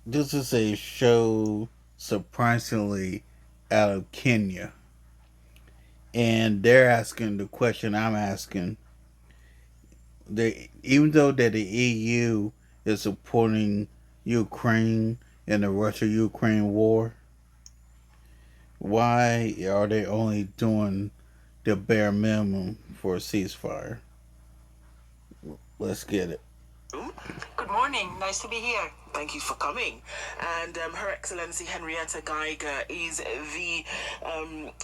This is a show surprisingly out of Kenya, and they're asking the question I'm asking. Even though that the EU is supporting Ukraine in the Russia-Ukraine war, why are they only doing the bare minimum for a ceasefire? Let's get it. Good morning. Nice to be here. Thank you for coming. And Her Excellency Henrietta Geiger is the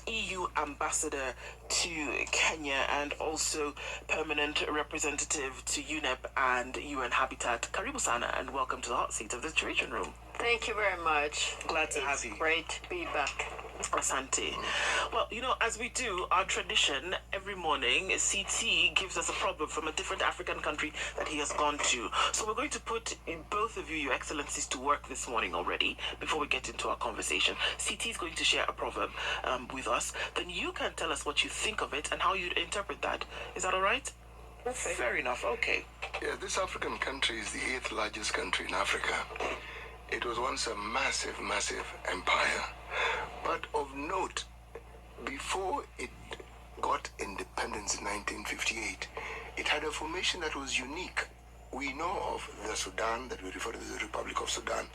EU ambassador to Kenya and also permanent representative to UNEP and UN Habitat. Karibu Sana, and welcome to the hot seat of the Situation Room. Thank you very much. Glad to have you. Great to be back. Asante. Well, as we do our tradition every morning, CT gives us a proverb from a different African country that he has gone to. So we're going to put both of you, your excellencies, to work this morning already before we get into our conversation. CT is going to share a proverb with us. Then you can tell us what you think of it and how you'd interpret that. Is that all right? Okay. Fair enough. Okay. Yeah, this African country is the eighth largest country in Africa. It was once a massive, massive empire. But of note, before it got independence in 1958, it had a formation that was unique. We know of the Sudan, that we refer to as the Republic of Sudan,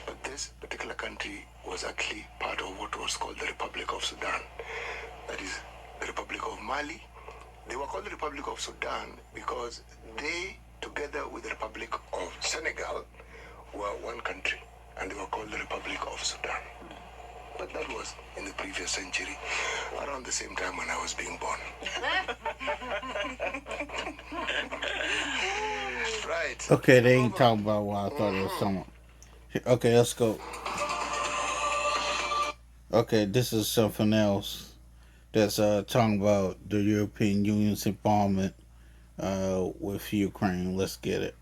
but this particular country was actually part of what was called the Republic of Sudan. That is the Republic of Mali. They were called the Republic of Sudan because they, together with the Republic of Senegal, were one country, and they were called the Republic of Sudan. But that was in the previous century, around the same time when I was being born. Right. Okay, they ain't talking about what I thought it was talking about. Okay, let's go. Okay, this is something else that's talking about the European Union's involvement with Ukraine. Let's get it.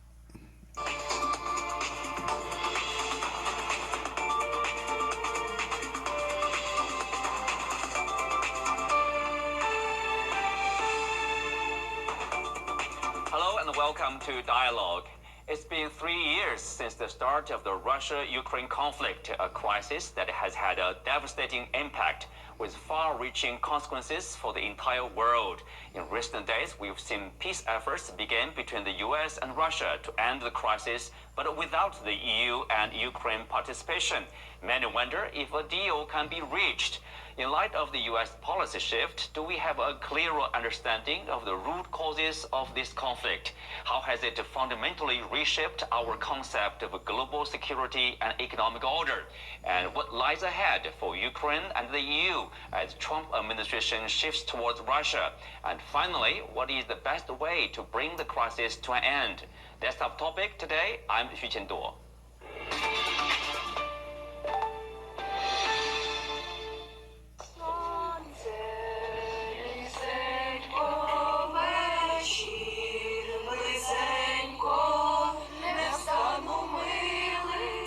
Hello and welcome to Dialogue. It's been 3 years since the start of the Russia-Ukraine conflict, a crisis that has had a devastating impact with far-reaching consequences for the entire world. In recent days, we've seen peace efforts begin between the US and Russia to end the crisis, but without the EU and Ukraine participation. Many wonder if a deal can be reached. In light of the US policy shift, do we have a clearer understanding of the root causes of this conflict? How has it fundamentally reshaped our concept of global security and economic order? And what lies ahead for Ukraine and the EU as Trump administration shifts towards Russia? And finally, what is the best way to bring the crisis to an end? That's our topic today. I'm Xu Qianduo.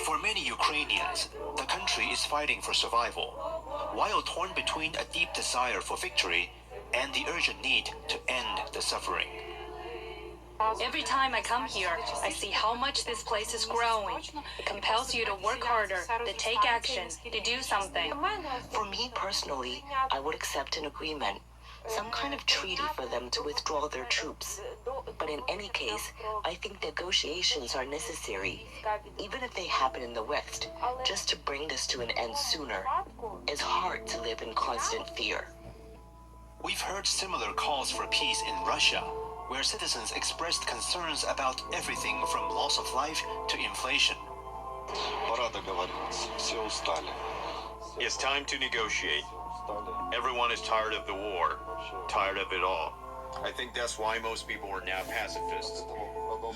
For many Ukrainians, the country is fighting for survival, while torn between a deep desire for victory and the urgent need to end the suffering. Every time I come here, I see how much this place is growing. It compels you to work harder, to take action, to do something. For me personally, I would accept an agreement, some kind of treaty for them to withdraw their troops. But in any case, I think negotiations are necessary, even if they happen in the West, just to bring this to an end sooner. It's hard to live in constant fear. We've heard similar calls for peace in Russia, where citizens expressed concerns about everything from loss of life to inflation. It's time to negotiate. Everyone is tired of the war, tired of it all. I think that's why most people are now pacifists.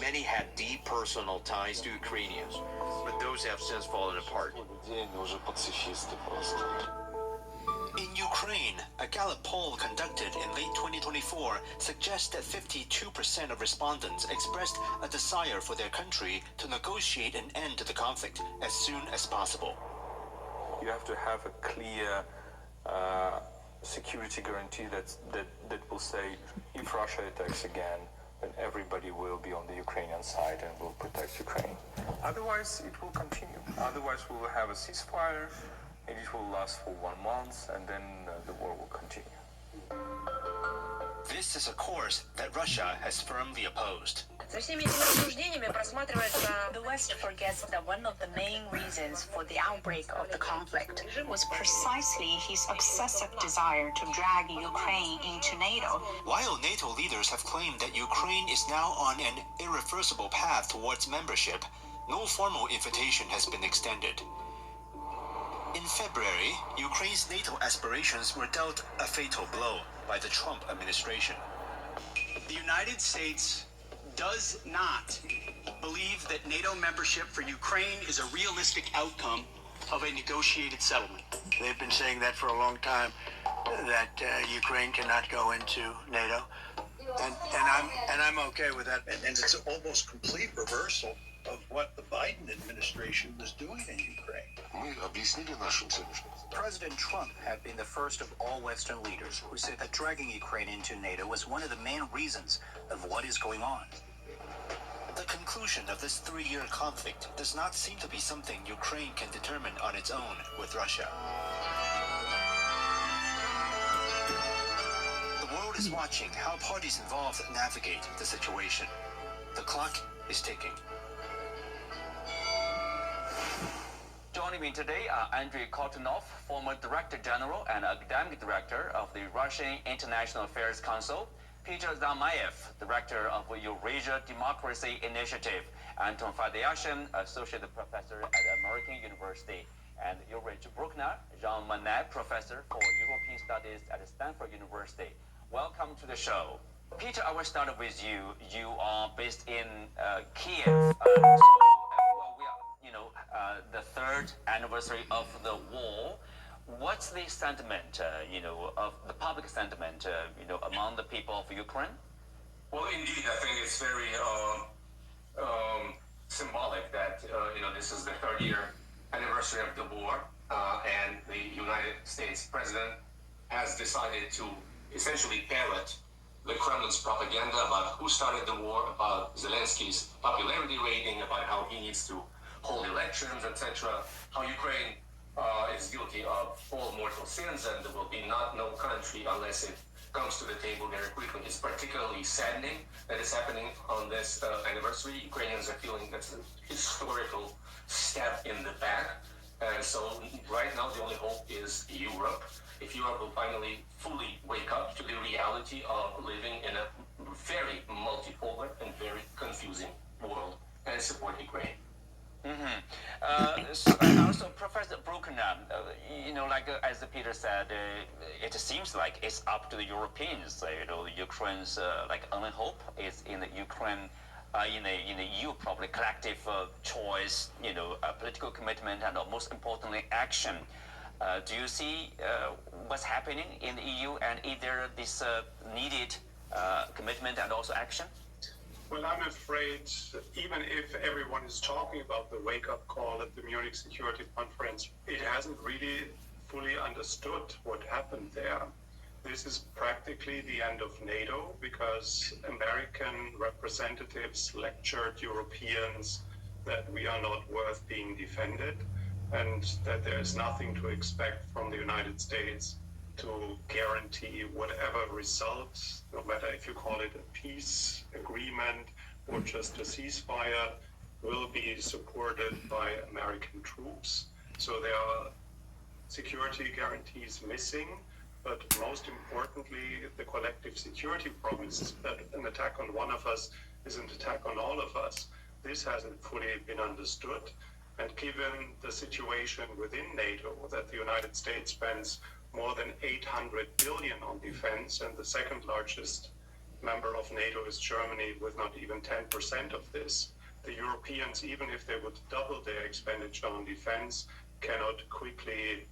Many had deep personal ties to Ukrainians, but those have since fallen apart. In Ukraine, a Gallup poll conducted in late 2024 suggests that 52% of respondents expressed a desire for their country to negotiate an end to the conflict as soon as possible. You have to have a clear security guarantee that will say if Russia attacks again, then everybody will be on the Ukrainian side and will protect Ukraine. Otherwise, it will continue. Otherwise, we will have a ceasefire, and it will last for 1 month, and then the war will continue. This is a course that Russia has firmly opposed. The West forgets that one of the main reasons for the outbreak of the conflict was precisely his obsessive desire to drag Ukraine into NATO. While NATO leaders have claimed that Ukraine is now on an irreversible path towards membership, no formal invitation has been extended. In February, Ukraine's NATO aspirations were dealt a fatal blow by the Trump administration. The United States does not believe that NATO membership for Ukraine is a realistic outcome of a negotiated settlement. They've been saying that for a long time, that Ukraine cannot go into NATO, and I'm okay with that. And it's an almost complete reversal of what the Biden administration was doing in Ukraine. President Trump had been the first of all Western leaders who said that dragging Ukraine into NATO was one of the main reasons of what is going on. The conclusion of this 3-year conflict does not seem to be something Ukraine can determine on its own with Russia. The world is watching how parties involved navigate the situation. The clock is ticking. Joining me today are Andrei Kortunov, former Director General and Academic Director of the Russian International Affairs Council, Peter Zamayev, Director of Eurasia Democracy Initiative, Anton Fadeashin, Associate Professor at American University, and Ulrich Bruckner, Jean Monnet Professor for European Studies at Stanford University. Welcome to the show. Peter, I will start with you. You are based in Kiev. The third anniversary of the war. What's the sentiment, of the public sentiment, among the people of Ukraine? Well, indeed, I think it's very symbolic that this is the 3rd year anniversary of the war, and the United States president has decided to essentially parrot the Kremlin's propaganda about who started the war, about Zelensky's popularity rating, about how he needs to hold elections, etc. How Ukraine is guilty of all mortal sins, and there will be no country unless it comes to the table very quickly. It's particularly saddening that it's happening on this anniversary. Ukrainians are feeling that's a historical stab in the back. And so right now the only hope is Europe. If Europe will finally fully wake up to the reality of living in a very multipolar and very confusing world and support Ukraine. And also, Professor Bruckner, as Peter said, it seems like it's up to the Europeans. Ukraine's only hope is in the Ukraine, in the EU, probably collective choice, political commitment, and most importantly, action. Do you see what's happening in the EU, and is there this needed commitment and also action? Well, I'm afraid even if everyone is talking about the wake-up call at the Munich Security Conference, it hasn't really fully understood what happened there. This is practically the end of NATO because American representatives lectured Europeans that we are not worth being defended and that there is nothing to expect from the United States to guarantee whatever result, no matter if you call it a peace agreement or just a ceasefire, will be supported by American troops. So there are security guarantees missing, but most importantly, the collective security promise that an attack on one of us is an attack on all of us. This hasn't fully been understood. And given the situation within NATO, that the United States spends more than 800 billion on defense, and the second largest member of NATO is Germany with not even 10% of this. The Europeans, even if they would double their expenditure on defense, cannot quickly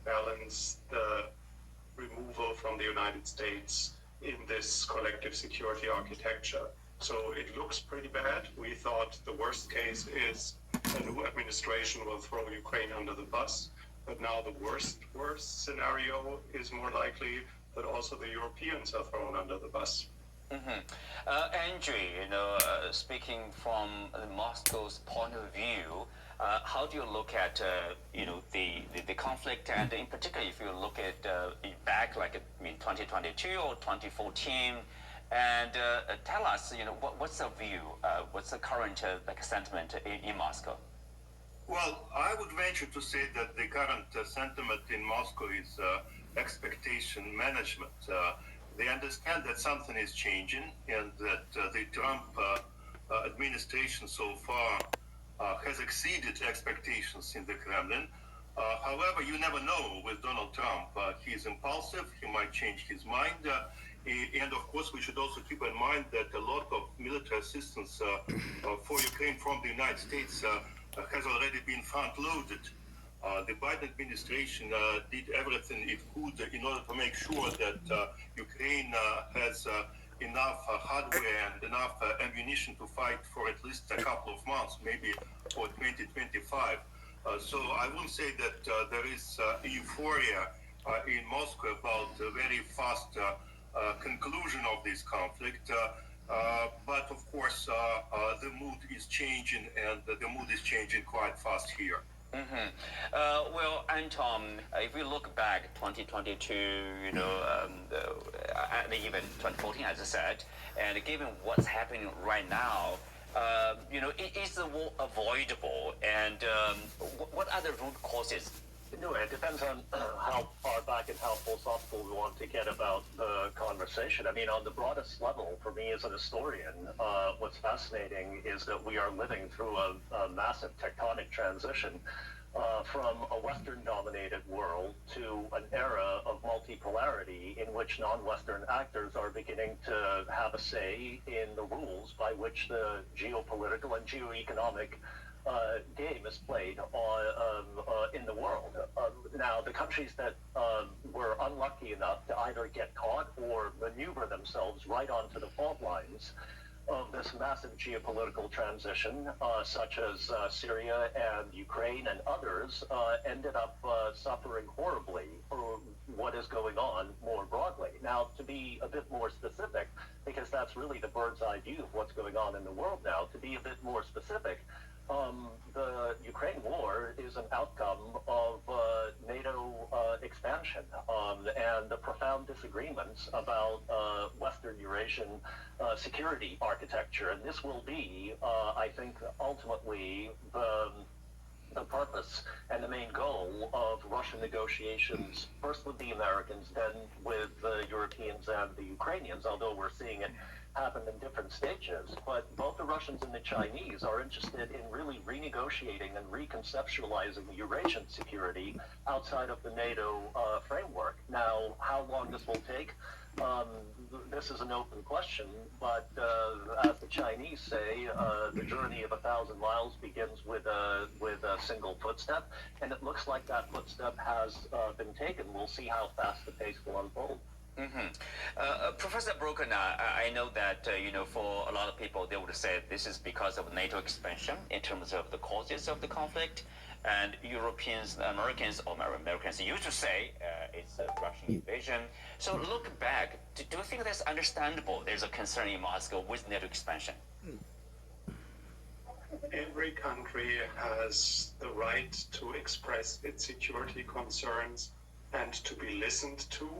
balance the removal from the United States in this collective security architecture. So it looks pretty bad. We thought the worst case is a new administration will throw Ukraine under the bus. But now the worst scenario is more likely that also the Europeans are thrown under the bus. Andrew, speaking from Moscow's point of view, how do you look at the conflict, and in particular, if you look at back like 2022 or 2014, and tell us what's the view, what's the current sentiment in Moscow? Well, I would venture to say that the current sentiment in Moscow is expectation management. They understand that something is changing and that the Trump administration so far has exceeded expectations in the Kremlin. However, you never know with Donald Trump. He's impulsive. He might change his mind. And of course, we should also keep in mind that a lot of military assistance for Ukraine from the United States has already been front-loaded. The Biden administration did everything it could in order to make sure that Ukraine has enough hardware and enough ammunition to fight for at least a couple of months, maybe for 2025. So I wouldn't say that there is euphoria in Moscow about the very fast conclusion of this conflict. But of course, the mood is changing, and the mood is changing quite fast here. Well, Anton, if we look back 2022, and even 2014, as I said, and given what's happening right now, is the war avoidable? And what other root causes? No, it depends on how far back and how philosophical we want to get about the conversation. I mean, on the broadest level, for me as an historian, what's fascinating is that we are living through a massive tectonic transition from a Western-dominated world to an era of multipolarity in which non-Western actors are beginning to have a say in the rules by which the geopolitical and geoeconomic game is played in the world. Now, the countries that were unlucky enough to either get caught or maneuver themselves right onto the fault lines of this massive geopolitical transition, such as Syria and Ukraine and others, ended up suffering horribly for what is going on more broadly. Now, to be a bit more specific, because that's really the bird's eye view of what's going on in the world now, to be a bit more specific, the Ukraine war is an outcome of NATO expansion and the profound disagreements about Western Eurasian security architecture. And this will be, I think, ultimately the purpose and the main goal of Russian negotiations, first with the Americans, then with the Europeans and the Ukrainians, although we're seeing it happen in different stages. But both the Russians and the Chinese are interested in really renegotiating and reconceptualizing Eurasian security outside of the NATO framework. Now, how long this will take, this is an open question, but as the Chinese say, the journey of 1,000 miles begins with a single footstep, and it looks like that footstep has been taken. We'll see how fast the pace will unfold. Professor Broken, I know that for a lot of people, they would say this is because of NATO expansion in terms of the causes of the conflict, and Europeans, Americans used to say it's a Russian invasion. So look back, do you think that's understandable? There's a concern in Moscow with NATO expansion. Every country has the right to express its security concerns and to be listened to.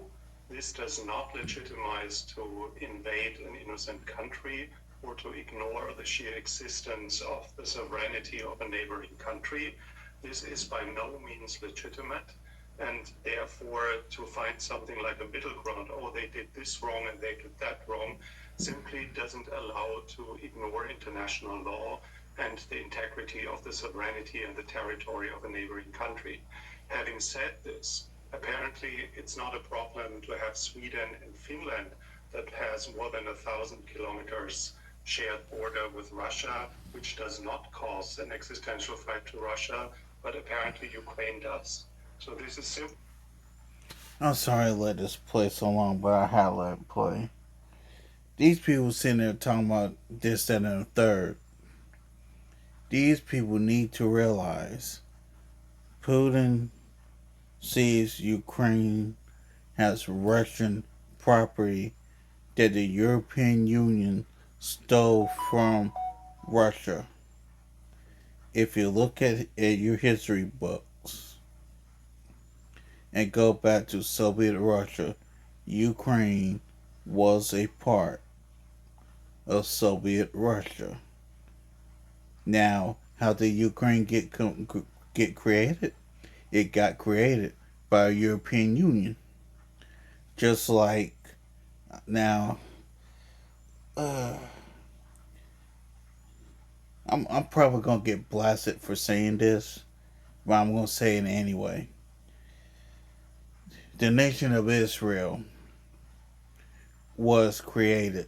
This does not legitimize to invade an innocent country or to ignore the sheer existence of the sovereignty of a neighboring country. This is by no means legitimate, and therefore to find something like a middle ground, oh, they did this wrong and they did that wrong, simply doesn't allow to ignore international law and the integrity of the sovereignty and the territory of a neighboring country. Having said this, apparently it's not a problem to have Sweden and Finland that has more than 1,000 kilometers shared border with Russia, which does not cause an existential threat to Russia, but apparently Ukraine does. So this is simple. I'm sorry to let this play so long, but I had to let it play. These people sitting there talking about this, that, and the third. These people need to realize Putin sees Ukraine as Russian property that the European Union stole from Russia. If you look at your history books and go back to Soviet Russia, Ukraine was a part of Soviet Russia. Now, how did Ukraine get created? It got created by the European Union. Just like now, I'm probably gonna get blasted for saying this, but I'm gonna say it anyway. The nation of Israel was created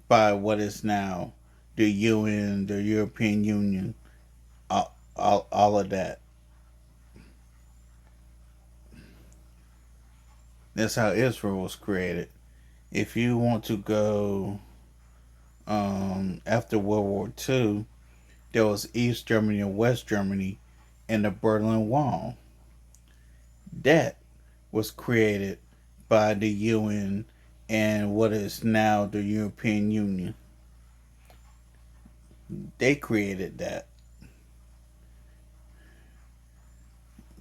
by what is now the UN, the European Union, all of that. That's how Israel was created. If you want to go after World War II, there was East Germany and West Germany and the Berlin Wall. That was created by the UN and what is now the European Union. They created that.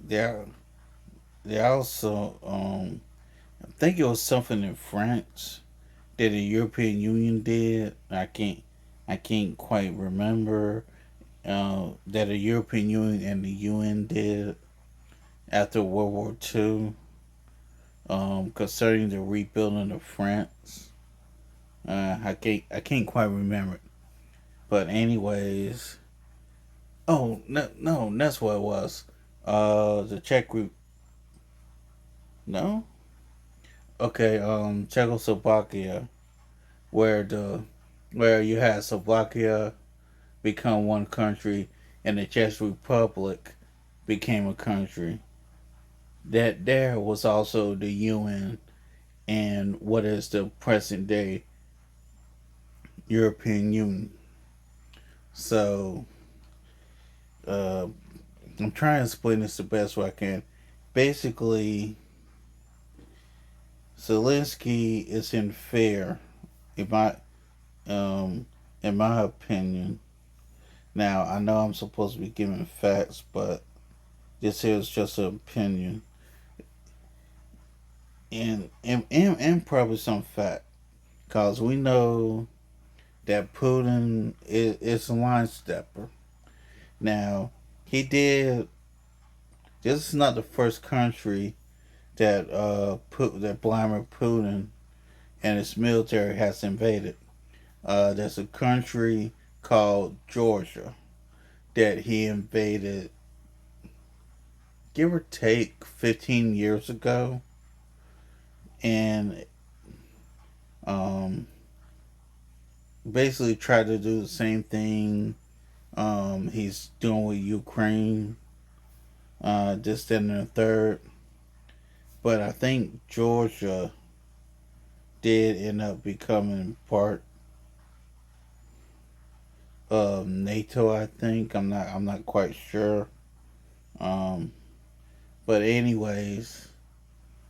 They also, I think it was something in France that the European Union did. I can't quite remember that the European Union and the UN did after World War II concerning the rebuilding of France. I can't quite remember it. But anyways, no, that's what it was. The Czech group. No? Okay, Czechoslovakia, where you had Slovakia become one country and the Czech Republic became a country. That there was also the UN and what is the present day European Union. So, I'm trying to explain this the best way I can. Basically, Zelensky is unfair, in my opinion. Now, I know I'm supposed to be giving facts, but this is just an opinion. And probably some fact. Because we know that Putin is a line stepper. Now, this is not the first country that Vladimir Putin and his military has invaded. There's a country called Georgia that he invaded, give or take, 15 years ago. And basically tried to do the same thing he's doing with Ukraine, this, that, and the third. But I think Georgia did end up becoming part of NATO. I think I'm not quite sure. But anyways,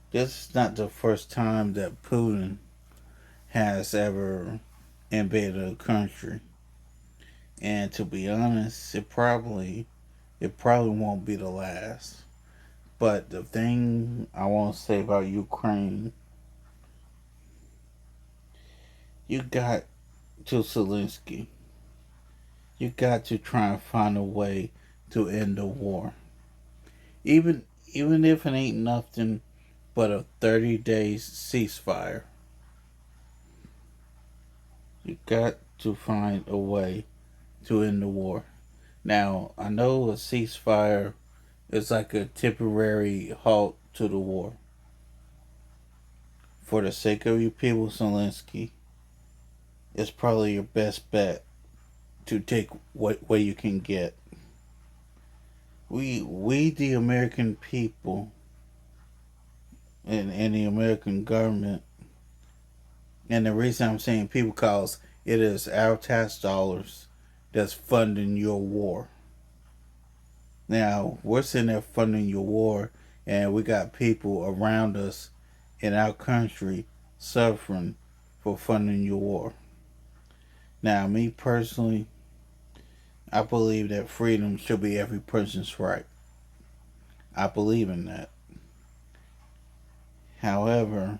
this is not the first time that Putin has ever invaded a country. And to be honest, it probably won't be the last. But the thing I want to say about Ukraine, you got to Zelensky. You got to try and find a way to end the war. Even if it ain't nothing but a 30-day ceasefire. You got to find a way to end the war. Now, I know a ceasefire is like a temporary halt to the war. For the sake of you people, Zelensky, it's probably your best bet to take what you can get. We the American people and the American government, and the reason I'm saying people, because it is our tax dollars that's funding your war. Now, we're sitting there funding your war, and we got people around us in our country suffering for funding your war. Now, me personally, I believe that freedom should be every person's right. I believe in that. However,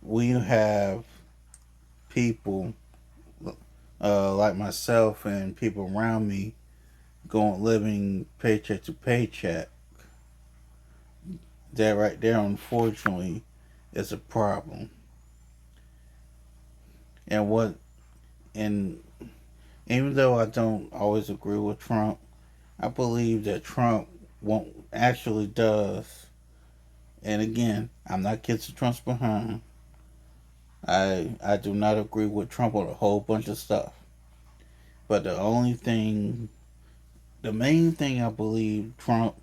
we have people like myself and people around me living paycheck to paycheck. That right there, unfortunately, is a problem. And even though I don't always agree with Trump, I believe that Trump actually does. And again, I'm not kissing Trump's behind. I do not agree with Trump on a whole bunch of stuff. But the main thing I believe Trump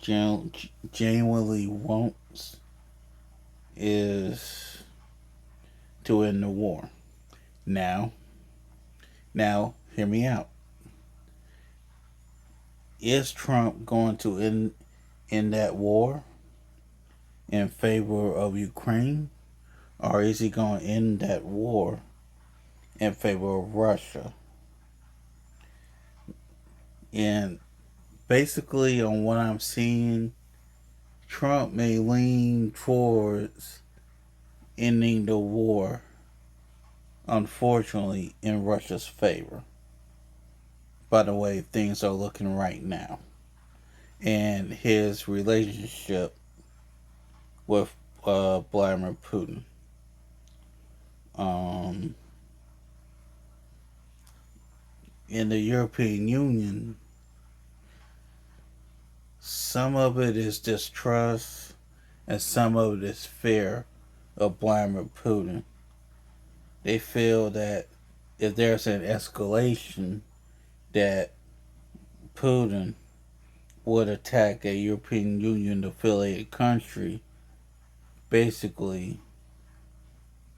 genuinely wants is to end the war. Now, hear me out. Is Trump going to end that war in favor of Ukraine? Or is he going to end that war in favor of Russia? And basically, on what I'm seeing, Trump may lean towards ending the war, unfortunately, in Russia's favor. By the way things are looking right now. And his relationship with Vladimir Putin. In the European Union, some of it is distrust and some of it is fear of Vladimir Putin. They feel that if there's an escalation, that Putin would attack a European Union affiliated country basically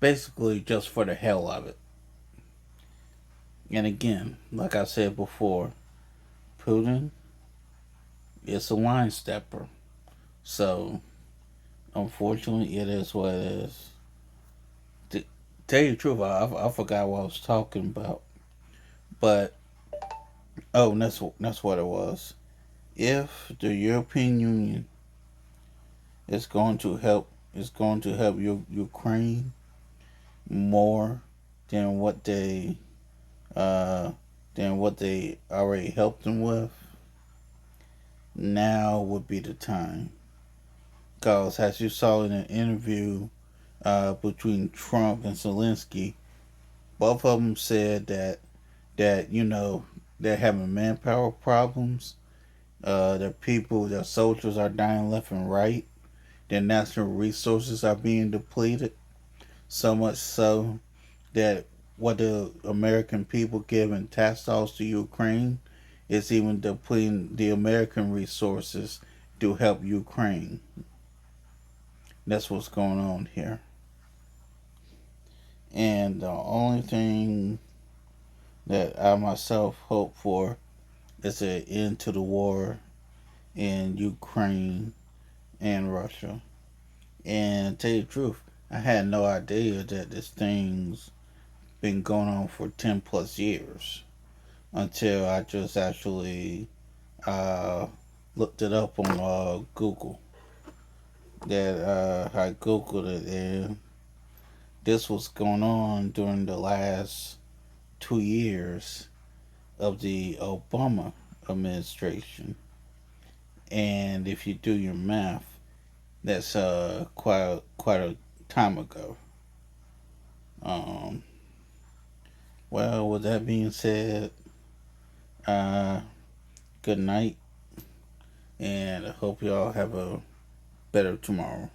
just for the hell of it. And again, like I said before, Putin is a line stepper. So, unfortunately, it is what it is. To tell you the truth, I forgot what I was talking about. But, that's what it was. If the European Union is going to help Ukraine more than what they already helped them with, now would be the time. Because as you saw in an interview between Trump and Zelensky, both of them said that they're having manpower problems. Their soldiers are dying left and right. Their natural resources are being depleted. So much so that what the American people give in tax dollars to Ukraine is even depleting the American resources to help Ukraine. That's what's going on here. And the only thing that I myself hope for is an end to the war in Ukraine and Russia. And to tell you the truth, I had no idea that this thing's been going on for 10 plus years until I just actually looked it up on Google. That I Googled it, and this was going on during the last 2 years of the Obama administration. And if you do your math, that's quite a time ago. Well, with that being said, good night, and I hope y'all have a better tomorrow.